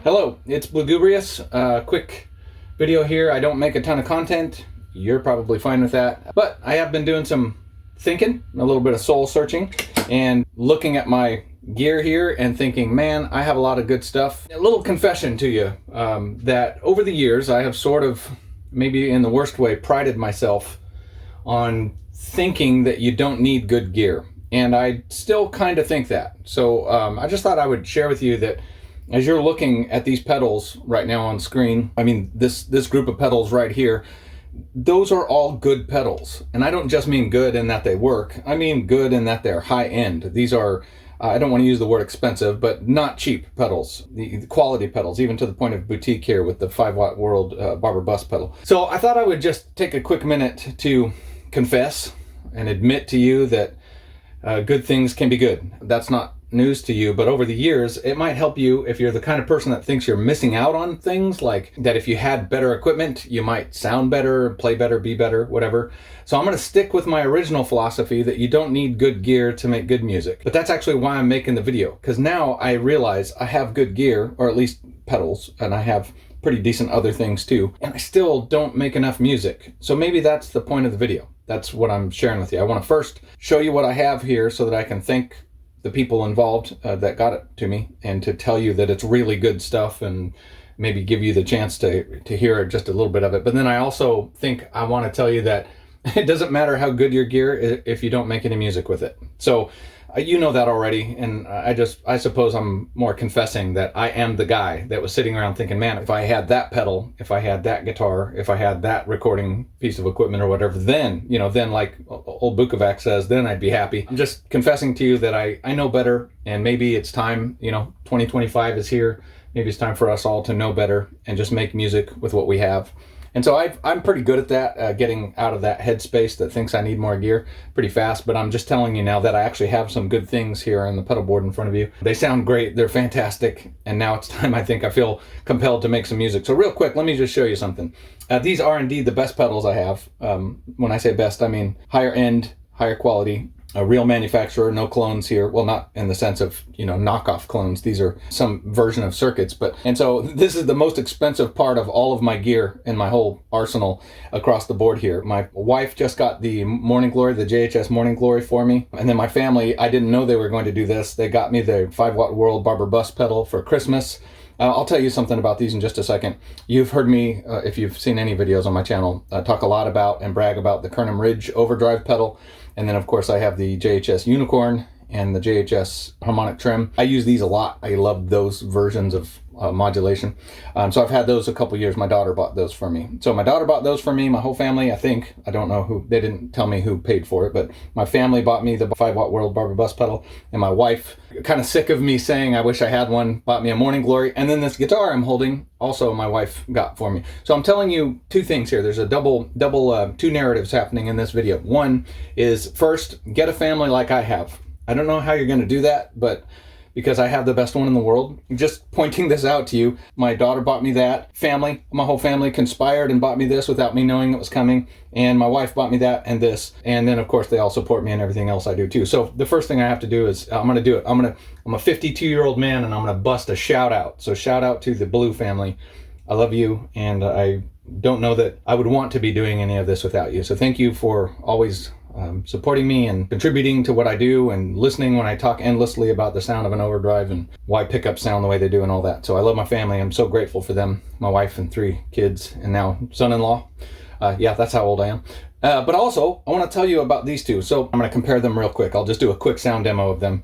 Hello, it's Bluegubrious. Quick video here. I don't make a ton of content. You're probably fine with that. But I have been doing some thinking, a little bit of soul searching, and looking at my gear here and thinking, man, I have a lot of good stuff. A little confession to you, that over the years I have sort of, maybe in the worst way, prided myself on thinking that you don't need good gear. And I still kind of think that. So I just thought I would share with you that as you're looking at these pedals right now on screen, I mean, this group of pedals right here, those are all good pedals. And I don't just mean good in that they work. I mean good in that they're high end. These are, I don't want to use the word expensive, but not cheap pedals, the quality pedals, even to the point of boutique here with the 5-watt World Barber bus pedal. So I thought I would just take a quick minute to confess and admit to you that good things can be good. That's not news to you, but over the years it might help you if you're the kind of person that thinks you're missing out on things, like that if you had better equipment you might sound better, play better, be better, whatever. So I'm going to stick with my original philosophy that you don't need good gear to make good music. But that's actually why I'm making the video, because now I realize I have good gear, or at least pedals, and I have pretty decent other things too, and I still don't make enough music. So maybe that's the point of the video. That's what I'm sharing with you. I want to first show you what I have here so that I can thank the people involved that got it to me, and to tell you that it's really good stuff, and maybe give you the chance to hear just a little bit of it. But then I also think I want to tell you that it doesn't matter how good your gear is if you don't make any music with it. So you know that already, and I suppose I'm more confessing that I am the guy that was sitting around thinking, man, if I had that pedal, if I had that guitar, if I had that recording piece of equipment or whatever, then, then like old Bukovac says, then I'd be happy. I'm just confessing to you that I know better, and maybe it's time, 2025 is here. Maybe it's time for us all to know better and just make music with what we have. And so I'm pretty good at that, getting out of that headspace that thinks I need more gear pretty fast. But I'm just telling you now that I actually have some good things here on the pedal board in front of you. They sound great. They're fantastic. And now it's time, I feel compelled to make some music. So real quick, let me just show you something. These are indeed the best pedals I have. When I say best, I mean higher end, higher quality. A real manufacturer, no clones here. Well, not in the sense of, knockoff clones. These are some version of circuits. And so this is the most expensive part of all of my gear in my whole arsenal across the board here. My wife just got the Morning Glory, the JHS Morning Glory for me. And then my family, I didn't know they were going to do this. They got me the 5-watt World Barber bus pedal for Christmas. I'll tell you something about these in just a second. You've heard me, if you've seen any videos on my channel, talk a lot about and brag about the Kernom Ridge Overdrive pedal. And then, of course, I have the JHS Unicorn and the JHS Harmonic Trim. I use these a lot. I love those versions of modulation. So I've had those a couple years. My daughter bought those for me. So my daughter bought those for me, my whole family, I think. I don't know who, they didn't tell me who paid for it, but my family bought me the 5-watt World Barber bus pedal. And my wife, kind of sick of me saying I wish I had one, bought me a Morning Glory. And then this guitar I'm holding, also my wife got for me. So I'm telling you two things here. There's a double two narratives happening in this video. One is, first, get a family like I have. I don't know how you're going to do that, but because I have the best one in the world, just pointing this out to you. My daughter bought me that. My whole family conspired and bought me this without me knowing it was coming. And my wife bought me that and this. And then, of course, they all support me in everything else I do too. So the first thing I have to do is, I'm going to do it. I'm a 52-year-old man, and I'm going to bust a shout out. So shout out to the Blu family. I love you, and I don't know that I would want to be doing any of this without you. So thank you for always supporting me and contributing to what I do, and listening when I talk endlessly about the sound of an overdrive and why pickups sound the way they do and all that. So I love my family. I'm so grateful for them, my wife and 3 kids, and now son-in-law. Yeah, that's how old I am. But also, I want to tell you about these two. So I'm going to compare them real quick. I'll just do a quick sound demo of them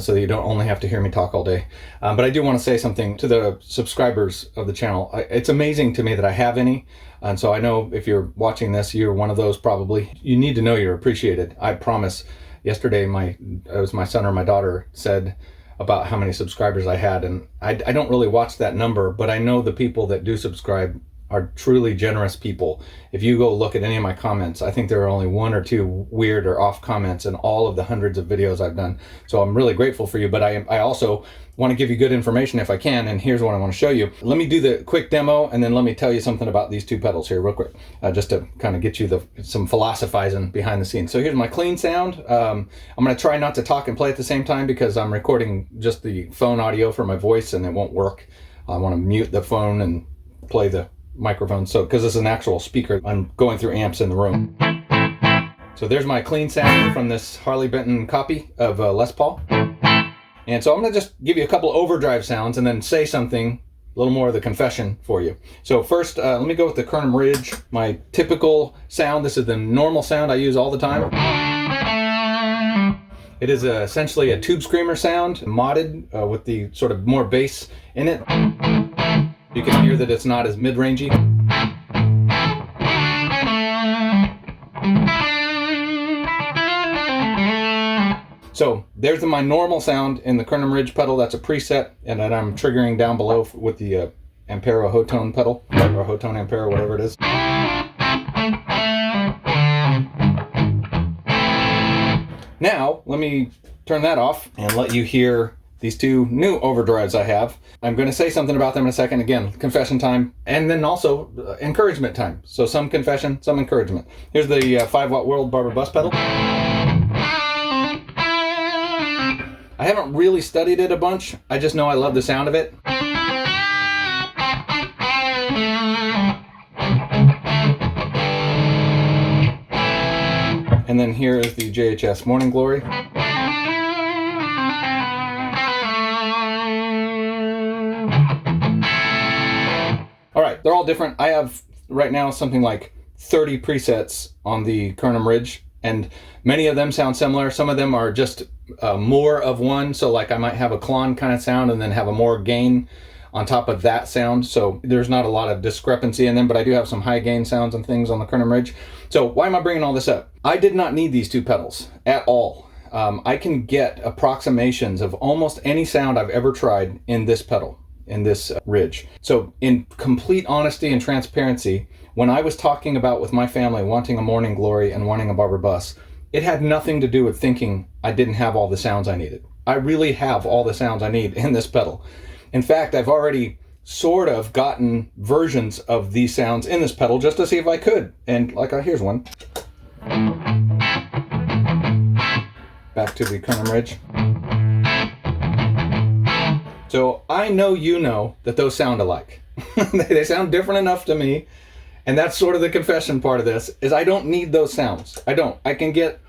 so that you don't only have to hear me talk all day. But I do want to say something to the subscribers of the channel. It's amazing to me that I have any. And so I know if you're watching this, you're one of those probably. You need to know you're appreciated. I promise. Yesterday, it was my son or my daughter said about how many subscribers I had. And I don't really watch that number, but I know the people that do subscribe are truly generous people. If you go look at any of my comments, I think there are only 1 or 2 weird or off comments in all of the hundreds of videos I've done. So I'm really grateful for you, but I also want to give you good information if I can, and here's what I want to show you. Let me do the quick demo, and then let me tell you something about these 2 pedals here real quick, just to kind of get you some philosophizing behind the scenes. So here's my clean sound. I'm going to try not to talk and play at the same time because I'm recording just the phone audio for my voice and it won't work. I want to mute the phone and play the microphone. So, because this is an actual speaker, I'm going through amps in the room. So there's my clean sound from this Harley Benton copy of Les Paul. And so I'm going to just give you a couple overdrive sounds and then say something, a little more of the confession for you. So first, let me go with the Kernom Ridge, my typical sound. This is the normal sound I use all the time. It is essentially a tube screamer sound, modded with the sort of more bass in it. You can hear that it's not as mid-rangey. So there's my normal sound in the Kernom Ridge pedal. That's a preset, and then I'm triggering down below with the Ampero Hotone pedal, or Hotone Ampero, whatever it is. Now, let me turn that off and let you hear these two new overdrives I have. I'm going to say something about them in a second. Again, confession time, and then also encouragement time. So some confession, some encouragement. Here's the 5-watt World Barber bus pedal. I haven't really studied it a bunch. I just know I love the sound of it. And then here is the JHS Morning Glory. All right, they're all different. I have right now something like 30 presets on the Kernom Ridge, and many of them sound similar. Some of them are just more of one. So like I might have a clon kind of sound and then have a more gain on top of that sound. So there's not a lot of discrepancy in them, but I do have some high gain sounds and things on the Kernom Ridge. So why am I bringing all this up? I did not need these two pedals at all. I can get approximations of almost any sound I've ever tried in this pedal, in this Ridge. So in complete honesty and transparency, when I was talking about with my family wanting a Morning Glory and wanting a Barber bus, it had nothing to do with thinking I didn't have all the sounds I needed. I really have all the sounds I need in this pedal. In fact, I've already sort of gotten versions of these sounds in this pedal just to see if I could. And like, here's one. Back to the Kernom Ridge. So I know you know that those sound alike. They sound different enough to me. And that's sort of the confession part of this, is I don't need those sounds. I don't. I can get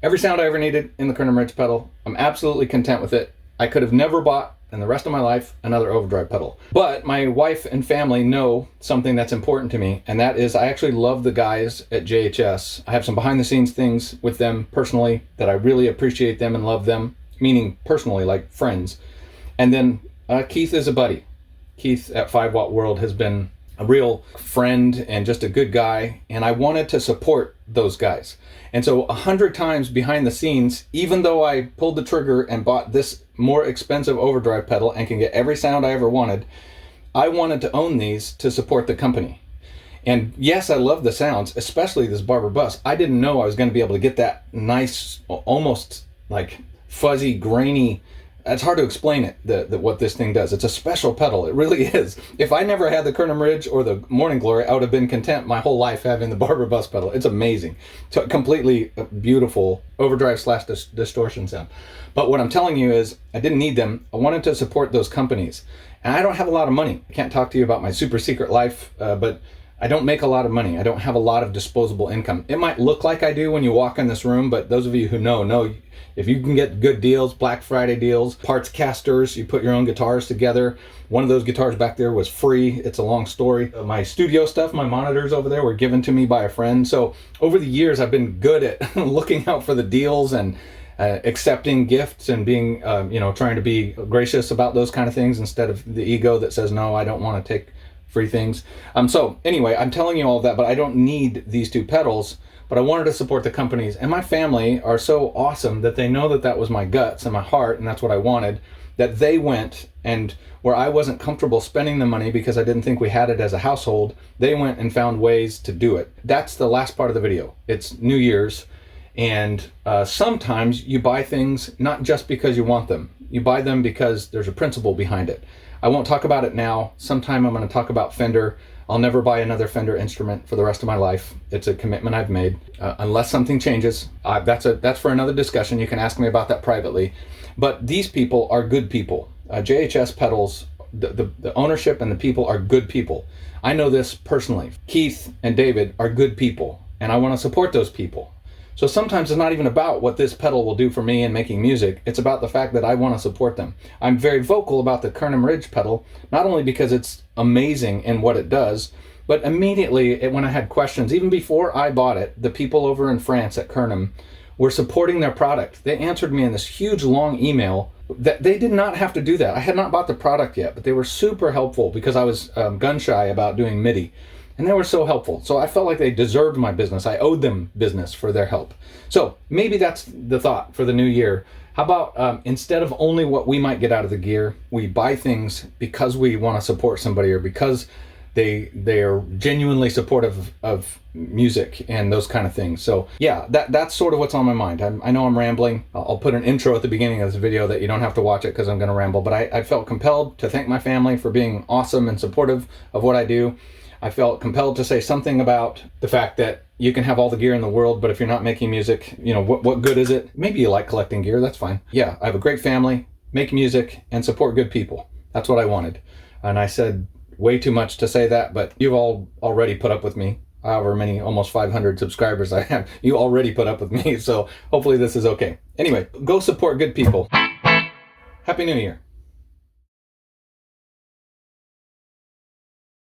every sound I ever needed in the Kernom Ridge pedal. I'm absolutely content with it. I could have never bought, in the rest of my life, another Overdrive pedal. But my wife and family know something that's important to me, and that is I actually love the guys at JHS. I have some behind the scenes things with them personally that I really appreciate them and love them, meaning personally, like friends. And then Keith is a buddy. Keith at 5-Watt World has been a real friend and just a good guy, and I wanted to support those guys. And so 100 times behind the scenes, even though I pulled the trigger and bought this more expensive Overdrive pedal and can get every sound I ever wanted, I wanted to own these to support the company. And yes, I love the sounds, especially this Barber bus. I didn't know I was going to be able to get that nice, almost like fuzzy, grainy. It's hard to explain it, what this thing does. It's a special pedal. It really is. If I never had the Kernom Ridge or the Morning Glory, I would have been content my whole life having the Barber bus pedal. It's amazing. It's a completely beautiful overdrive / distortion sound. But what I'm telling you is I didn't need them. I wanted to support those companies. And I don't have a lot of money. I can't talk to you about my super secret life, but I don't make a lot of money. I don't have a lot of disposable income. It might look like I do when you walk in this room, but those of you who know if you can get good deals, Black Friday deals, parts casters, you put your own guitars together. One of those guitars back there was free. It's a long story. My studio stuff, my monitors over there were given to me by a friend. So over the years, I've been good at looking out for the deals and accepting gifts and being, trying to be gracious about those kind of things instead of the ego that says, no, I don't want to take free things. So anyway, I'm telling you all that, but I don't need these two pedals. But I wanted to support the companies, and my family are so awesome that they know that that was my guts and my heart, and that's what I wanted, that they went, and where I wasn't comfortable spending the money because I didn't think we had it as a household, they went and found ways to do it. That's the last part of the video. It's New Year's, and sometimes you buy things not just because you want them. You buy them because there's a principle behind it. I won't talk about it now. Sometime I'm going to talk about Fender. I'll never buy another Fender instrument for the rest of my life. It's a commitment I've made. Unless something changes, that's for another discussion. You can ask me about that privately. But these people are good people. JHS pedals, the ownership and the people are good people. I know this personally. Keith and David are good people, and I want to support those people. So sometimes it's not even about what this pedal will do for me in making music. It's about the fact that I want to support them. I'm very vocal about the Kernom Ridge pedal, not only because it's amazing in what it does, but immediately when I had questions, even before I bought it, the people over in France at Kernom were supporting their product. They answered me in this huge long email that they did not have to do that. I had not bought the product yet, but they were super helpful because I was gun shy about doing MIDI. And they were so helpful. So I felt like they deserved my business. I owed them business for their help. So maybe that's the thought for the new year. How about instead of only what we might get out of the gear, we buy things because we want to support somebody or because they are genuinely supportive of music and those kind of things. So yeah, that's sort of what's on my mind. I know I'm rambling. I'll put an intro at the beginning of this video that you don't have to watch it because I'm going to ramble. But I felt compelled to thank my family for being awesome and supportive of what I do. I felt compelled to say something about the fact that you can have all the gear in the world, but if you're not making music, you know, what good is it? Maybe you like collecting gear, that's fine. Yeah, I have a great family, make music, and support good people. That's what I wanted. And I said way too much to say that, but you've all already put up with me. However many, almost 500 subscribers I have, you already put up with me, so hopefully this is okay. Anyway, go support good people. Happy New Year.